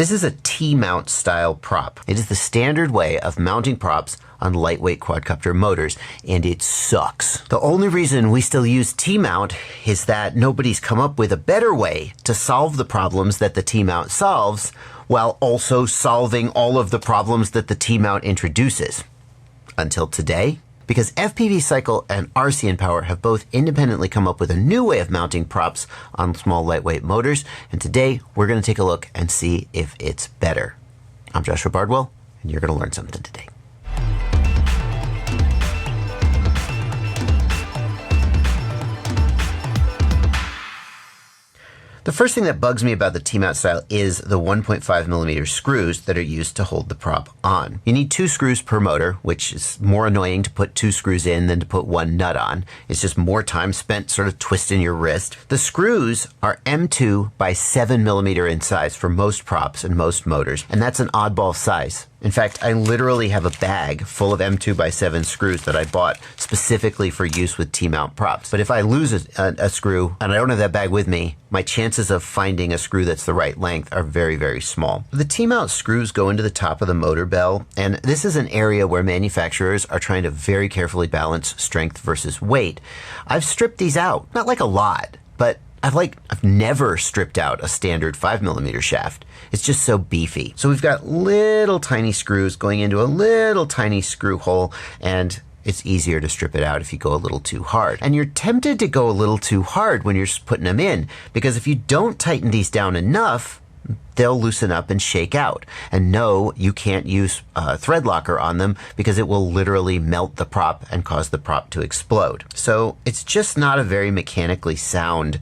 This is a T-mount style prop. It is the standard way of mounting props on lightweight quadcopter motors, and it sucks. The only reason we still use T-mount is that nobody's come up with a better way to solve the problems that the T-mount solves, while also solving all of the problems that the T-mount introduces. Until today. Because FPVCycle and RCINPOWER have both independently come up with a new way of mounting props on small lightweight motors, and today we're going to take a look and see if it's better. I'm Joshua Bardwell, and you're going to learn something today. The first thing that bugs me about the T-mount style is the 1.5mm screws that are used to hold the prop on. You need 2 screws per motor, which is more annoying to put 2 screws in than to put 1 nut on. It's just more time spent sort of twisting your wrist. The screws are M2 by 7mm in size for most props and most motors, and that's an oddball size. In fact, I literally have a bag full of M2 by 7 screws that I bought specifically for use with T-mount props. But if I lose a screw and I don't have that bag with me, my chances of finding a screw that's the right length are very, very small. The T-mount screws go into the top of the motor bell, and this is an area where manufacturers are trying to very carefully balance strength versus weight. I've stripped these out, not like a lot, but I've never stripped out a standard 5mm shaft. It's just so beefy. So we've got little tiny screws going into a little tiny screw hole, and it's easier to strip it out if you go a little too hard. And you're tempted to go a little too hard when you're putting them in, because if you don't tighten these down enough, they'll loosen up and shake out. And no, you can't use a thread locker on them because it will literally melt the prop and cause the prop to explode. So it's just not a very mechanically sound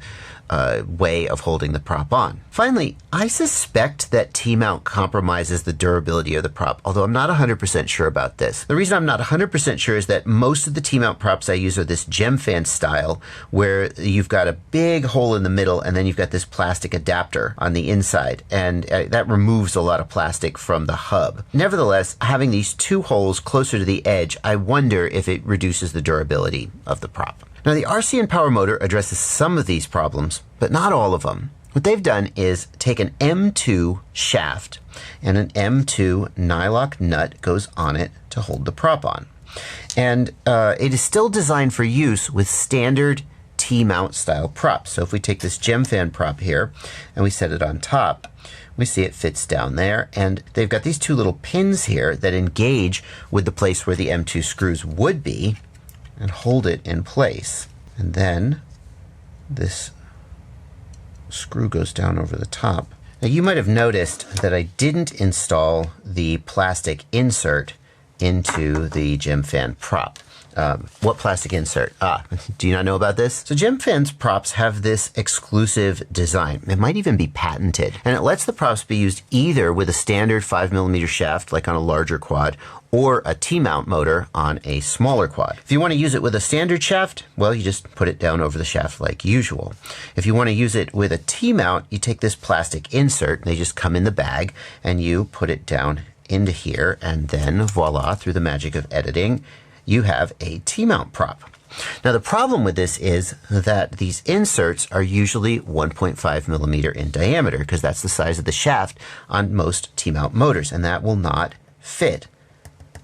way of holding the prop on. Finally, I suspect that T-mount compromises the durability of the prop, although I'm not 100% sure about this. The reason I'm not 100% sure is that most of the T-mount props I use are this gem fan style, where you've got a big hole in the middle and then you've got this plastic adapter on the inside, and that removes a lot of plastic from the hub. Nevertheless, having these 2 holes closer to the edge, I wonder if it reduces the durability of the prop. Now, the RCINPOWER motor addresses some of these problems, but not all of them. What they've done is take an M2 shaft and an M2 nylock nut goes on it to hold the prop on. And it is still designed for use with standard T-mount style props. So if we take this gem fan prop here and we set it on top, we see it fits down there, and they've got these 2 little pins here that engage with the place where the M2 screws would be and hold it in place. And then this screw goes down over the top. Now, you might have noticed that I didn't install the plastic insert into the gem fan prop. What plastic insert? Do you not know about this? So gem fans props have this exclusive design. It might even be patented. And it lets the props be used either with a standard 5mm shaft, like on a larger quad, or a T-mount motor on a smaller quad. If you want to use it with a standard shaft, well, you just put it down over the shaft like usual. If you want to use it with a T-mount, you take this plastic insert, they just come in the bag, and you put it down into here, and then voila, through the magic of editing, you have a T-mount prop. Now, the problem with this is that these inserts are usually 1.5mm in diameter, because that's the size of the shaft on most T-mount motors, and that will not fit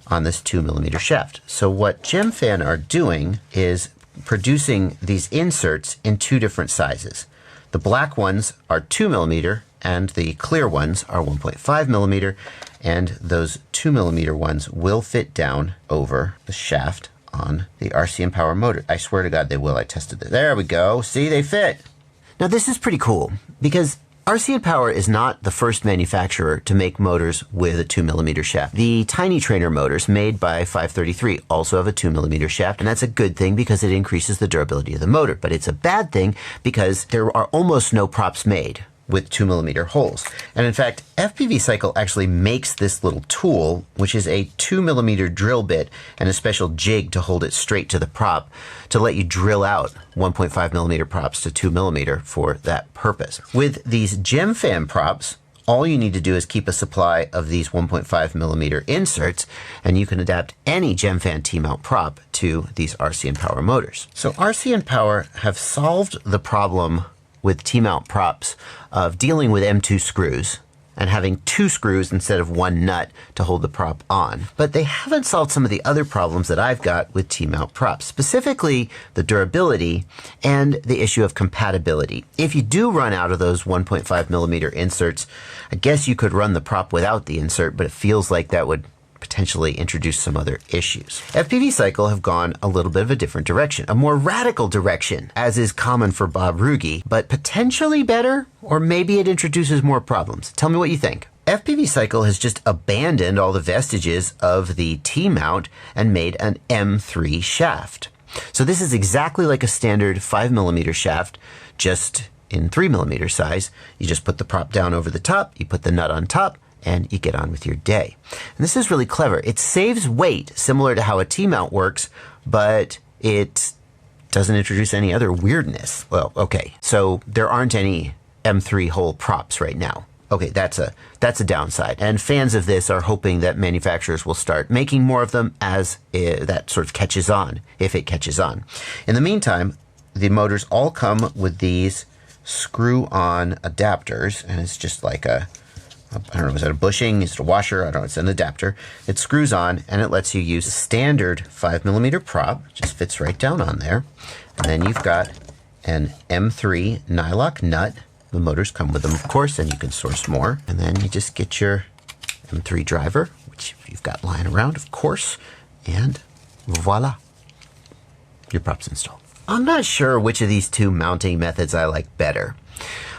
on this 2mm shaft. So what GemFan are doing is producing these inserts in 2 different sizes. The black ones are 2mm and the clear ones are 1.5mm, and those 2mm ones will fit down over the shaft on the RCINPOWER motor. I swear to God they will. I tested it. There we go. See, they fit. Now this is pretty cool because RCINPOWER is not the first manufacturer to make motors with a 2mm shaft. The Tiny Trainer motors made by 533 also have a 2mm shaft, and that's a good thing because it increases the durability of the motor. But it's a bad thing because there are almost no props made with 2mm holes. And in fact, FPVCycle actually makes this little tool, which is a 2mm drill bit and a special jig to hold it straight to the prop to let you drill out 1.5mm props to 2mm for that purpose. With these GemFan props, all you need to do is keep a supply of these 1.5mm inserts, and you can adapt any GemFan T-mount prop to these RCINPOWER motors. So RCINPOWER have solved the problem with T-mount props of dealing with M2 screws and having 2 screws instead of 1 nut to hold the prop on. But they haven't solved some of the other problems that I've got with T-mount props, specifically the durability and the issue of compatibility. If you do run out of those 1.5 millimeter inserts, I guess you could run the prop without the insert, but it feels like that would potentially introduce some other issues. FPVCycle have gone a little bit of a different direction, a more radical direction, as is common for Bob Ruge, but potentially better, or maybe it introduces more problems. Tell me what you think. FPVCycle has just abandoned all the vestiges of the T-mount and made an M3 shaft. So this is exactly like a standard 5mm shaft, just in 3mm size. You just put the prop down over the top, you put the nut on top, and you get on with your day. And this is really clever. It saves weight, similar to how a T-mount works, but it doesn't introduce any other weirdness. Well, okay, so there aren't any M3 hole props right now. Okay, that's a downside. And fans of this are hoping that manufacturers will start making more of them as that sort of catches on, if it catches on. In the meantime, the motors all come with these screw-on adapters, and it's just like a, I don't know, is it a bushing? Is it a washer? I don't know. It's an adapter. It screws on and it lets you use a standard 5mm prop. It just fits right down on there. And then you've got an M3 nylock nut. The motors come with them, of course, and you can source more. And then you just get your M3 driver, which you've got lying around, of course. And voila, your prop's installed. I'm not sure which of these 2 mounting methods I like better.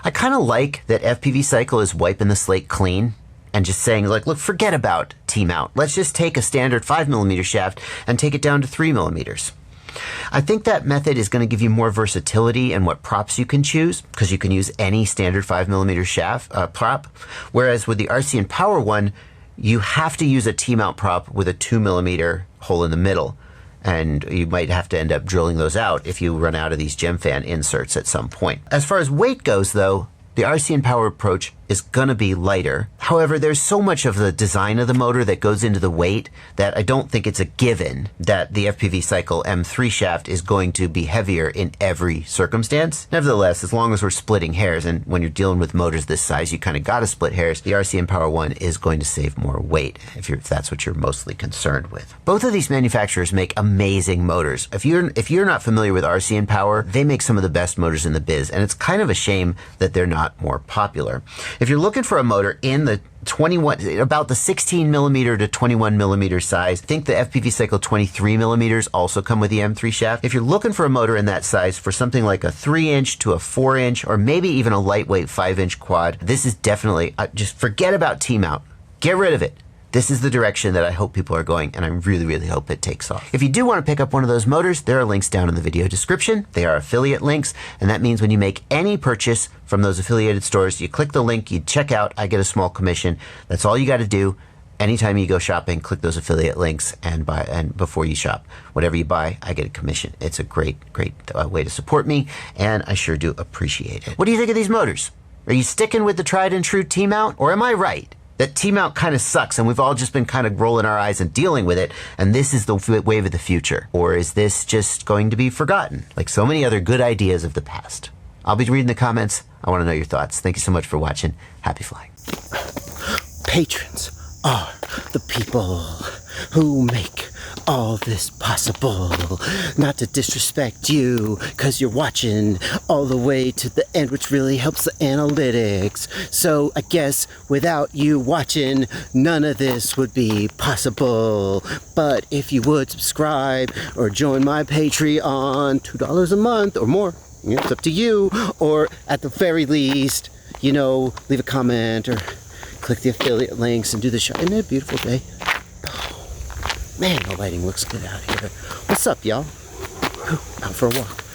I kind of like that FPVCycle is wiping the slate clean and just saying, like, look, forget about T-mount. Let's just take a standard 5mm shaft and take it down to 3mm. I think that method is going to give you more versatility in what props you can choose, because you can use any standard 5mm shaft prop, whereas with the RCINPOWER one, you have to use a T-mount prop with a 2mm hole in the middle. And you might have to end up drilling those out if you run out of these gem fan inserts at some point. As far as weight goes, though, the RCINPOWER approach is going to be lighter. However, there's so much of the design of the motor that goes into the weight that I don't think it's a given that the FPVCycle M3 shaft is going to be heavier in every circumstance. Nevertheless, as long as we're splitting hairs, and when you're dealing with motors this size, you kind of got to split hairs, the RCINPOWER one is going to save more weight if that's what you're mostly concerned with. Both of these manufacturers make amazing motors. If you're not familiar with RCINPOWER, they make some of the best motors in the biz, and it's kind of a shame that they're not more popular. If you're looking for a motor in the about the 16mm to 21mm size, I think the FPVCycle 23mm also come with the M3 shaft. If you're looking for a motor in that size for something like a 3-inch to a 4-inch, or maybe even a lightweight 5-inch quad, this is definitely, just forget about T-mount. Get rid of it. This is the direction that I hope people are going, and I really, really hope it takes off. If you do want to pick up one of those motors, there are links down in the video description. They are affiliate links, and that means when you make any purchase from those affiliated stores, you click the link, you check out, I get a small commission. That's all you got to do. Anytime you go shopping, click those affiliate links and buy, and before you shop, whatever you buy, I get a commission. It's a great way to support me, and I sure do appreciate it. What do you think of these motors? Are you sticking with the tried and true T-mount, or am I right that T-mount kind of sucks and we've all just been kind of rolling our eyes and dealing with it, and this is the wave of the future? Or is this just going to be forgotten, like so many other good ideas of the past? I'll be reading the comments. I want to know your thoughts. Thank you so much for watching. Happy flying. Patrons are the people who make all this possible. Not to disrespect you, because you're watching all the way to the end, which really helps the analytics. So I guess without you watching, none of this would be possible. But if you would subscribe or join my Patreon, $2 a month or more, it's up to you. Or at the very least, leave a comment or click the affiliate links and do the show. Isn't it a beautiful day? Man, the lighting looks good out here. What's up, y'all? Out for a walk.